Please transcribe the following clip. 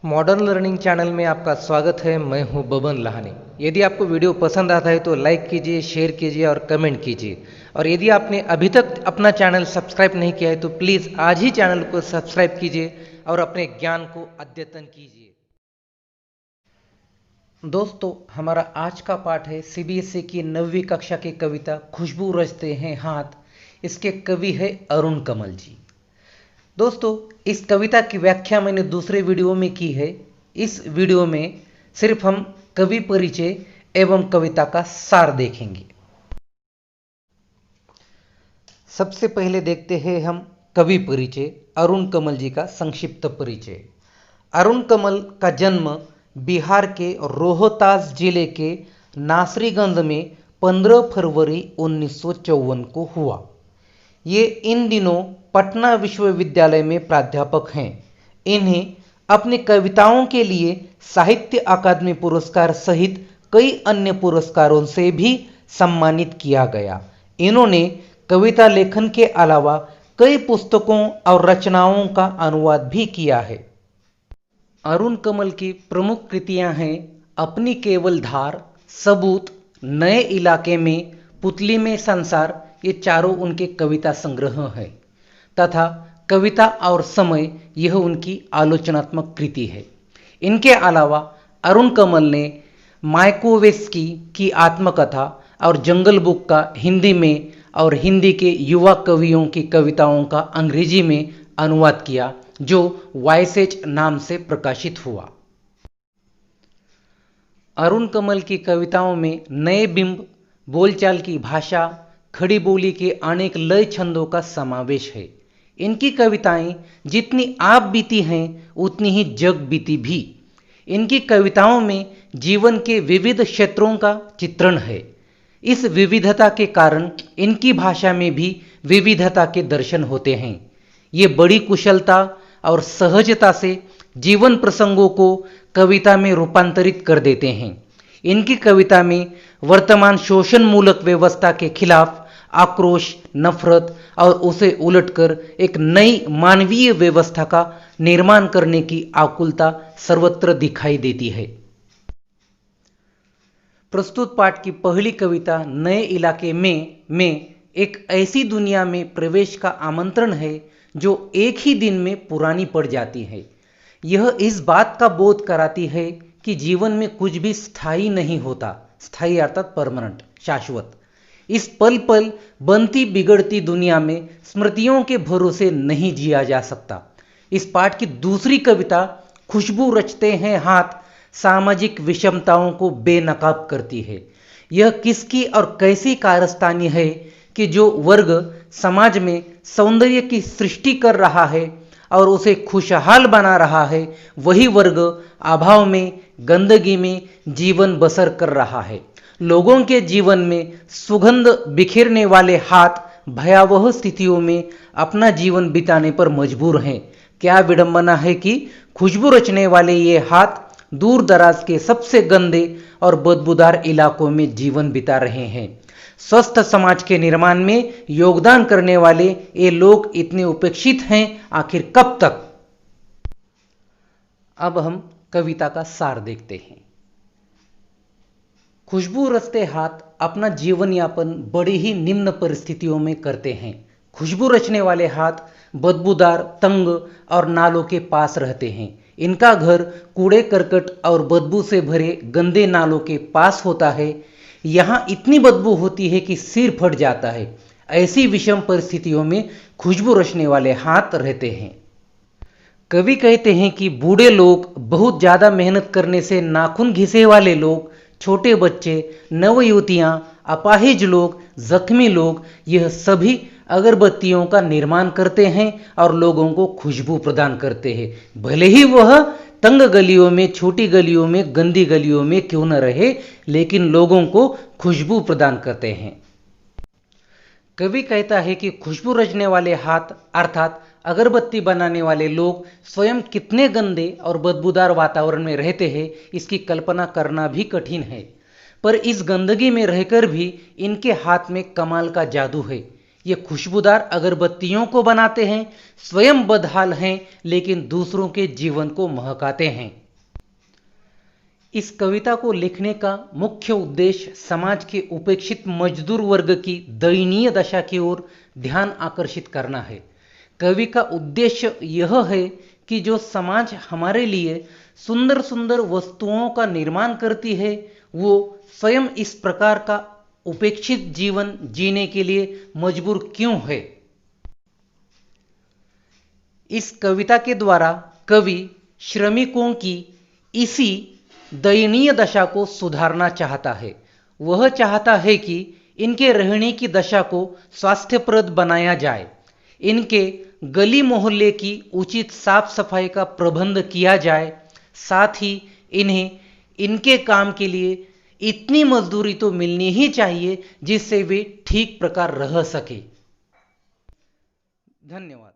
Modern learning channel में आपका स्वागत है। मैं हूं बबन लहानी। यदि आपको वीडियो पसंद आता है तो लाइक कीजिए, शेयर कीजिए और कमेंट कीजिए। और यदि आपने अभी तक अपना चैनल सब्सक्राइब नहीं किया है तो प्लीज़ आज ही चैनल को सब्सक्राइब कीजिए और अपने ज्ञान को अद्यतन कीजिए। दोस्तों, हमारा आज का पाठ है सीबीएसई की 9वीं कक्षा की कविता खुशबू रचते हैं हाथ। इसके कवि है अरुण कमल जी। दोस्तों, इस कविता की व्याख्या मैंने दूसरे वीडियो में की है। इस वीडियो में सिर्फ हम कवि परिचय एवं कविता का सार देखेंगे। सबसे पहले देखते हैं हम कवि परिचय, अरुण कमल जी का संक्षिप्त परिचय। अरुण कमल का जन्म बिहार के रोहतास जिले के नासरीगंज में 15 फरवरी 1954 को हुआ। ये इन दिनों पटना विश्वविद्यालय में प्राध्यापक हैं। इन्हें अपनी कविताओं के लिए साहित्य अकादमी पुरस्कार सहित कई अन्य पुरस्कारों से भी सम्मानित किया गया। इन्होंने कविता लेखन के अलावा कई पुस्तकों और रचनाओं का अनुवाद भी किया है। अरुण कमल की प्रमुख कृतियां हैं अपनी केवल धार, सबूत, नए इलाके में, पुतली में संसार। ये चारों उनके कविता संग्रह हैं तथा कविता और समय यह उनकी आलोचनात्मक कृति है। इनके अलावा अरुण कमल ने मायकोवेस्की की आत्मकथा और जंगल बुक का हिंदी में और हिंदी के युवा कवियों की कविताओं का अंग्रेजी में अनुवाद किया, जो वॉयसेज नाम से प्रकाशित हुआ। अरुण कमल की कविताओं में नए बिंब, बोलचाल की भाषा, खड़ी बोली के अनेक लय छंदों का समावेश है। इनकी कविताएं जितनी आप बीती हैं उतनी ही जग बीती भी। इनकी कविताओं में जीवन के विविध क्षेत्रों का चित्रण है। इस विविधता के कारण इनकी भाषा में भी विविधता के दर्शन होते हैं। ये बड़ी कुशलता और सहजता से जीवन प्रसंगों को कविता में रूपांतरित कर देते हैं। इनकी कविता में वर्तमान शोषण मूलक व्यवस्था के खिलाफ आक्रोश, नफरत और उसे उलटकर एक नई मानवीय व्यवस्था का निर्माण करने की आकुलता सर्वत्र दिखाई देती है। प्रस्तुत पाठ की पहली कविता नए इलाके में एक ऐसी दुनिया में प्रवेश का आमंत्रण है जो एक ही दिन में पुरानी पड़ जाती है। यह इस बात का बोध कराती है कि जीवन में कुछ भी स्थायी नहीं होता। स्थायी अर्थात परमानेंट, शाश्वत। इस पल पल बनती बिगड़ती दुनिया में स्मृतियों के भरोसे नहीं जिया जा सकता। इस पाठ की दूसरी कविता खुशबू रचते हैं हाथ सामाजिक विषमताओं को बेनकाब करती है। यह किसकी और कैसी कारस्तानी है कि जो वर्ग समाज में सौंदर्य की सृष्टि कर रहा है और उसे खुशहाल बना रहा है, वही वर्ग अभाव में, गंदगी में जीवन बसर कर रहा है। लोगों के जीवन में सुगंध बिखेरने वाले हाथ भयावह स्थितियों में अपना जीवन बिताने पर मजबूर हैं। क्या विडंबना है कि खुशबू रचने वाले ये हाथ दूर दराज के सबसे गंदे और बदबूदार इलाकों में जीवन बिता रहे हैं। स्वस्थ समाज के निर्माण में योगदान करने वाले ये लोग इतने उपेक्षित हैं, आखिर कब तक? अब हम कविता का सार देखते हैं। खुशबू रचते हाथ अपना जीवन यापन बड़ी ही निम्न परिस्थितियों में करते हैं। खुशबू रचने वाले हाथ बदबूदार, तंग और नालों के पास रहते हैं। इनका घर कूड़े करकट और बदबू से भरे गंदे नालों के पास होता है। यहाँ इतनी बदबू होती है कि सिर फट जाता है। ऐसी विषम परिस्थितियों में खुशबू रचने वाले हाथ रहते हैं। कवि कहते हैं कि बूढ़े लोग, बहुत ज़्यादा मेहनत करने से नाखून घिसे वाले लोग, छोटे बच्चे, नवयुवतियाँ, अपाहिज लोग, जख्मी लोग, यह सभी अगरबत्तियों का निर्माण करते हैं और लोगों को खुशबू प्रदान करते हैं, भले ही वह तंग गलियों में, छोटी गलियों में, गंदी गलियों में क्यों न रहे, लेकिन लोगों को खुशबू प्रदान करते हैं। कवि कहता है कि खुशबू रचने वाले हाथ अर्थात अगरबत्ती बनाने वाले लोग स्वयं कितने गंदे और बदबूदार वातावरण में रहते हैं, इसकी कल्पना करना भी कठिन है। पर इस गंदगी में रहकर भी इनके हाथ में कमाल का जादू है। ये खुशबूदार अगरबत्तियों को बनाते हैं, स्वयं बदहाल हैं लेकिन दूसरों के जीवन को महकाते हैं। इस कविता को लिखने का मुख्य उद्देश्य समाज के उपेक्षित मजदूर वर्ग की दयनीय दशा की ओर ध्यान आकर्षित करना है। कवि का उद्देश्य यह है कि जो समाज हमारे लिए सुंदर सुंदर वस्तुओं का निर्माण करती है, वो स्वयं इस प्रकार का उपेक्षित जीवन जीने के लिए मजबूर क्यों है। इस कविता के द्वारा कवि श्रमिकों की इसी दयनीय दशा को सुधारना चाहता है। वह चाहता है कि इनके रहने की दशा को स्वास्थ्यप्रद बनाया जाए, इनके गली मोहल्ले की उचित साफ सफाई का प्रबंध किया जाए, साथ ही इन्हें इनके काम के लिए इतनी मजदूरी तो मिलनी ही चाहिए जिससे वे ठीक प्रकार रह सके। धन्यवाद।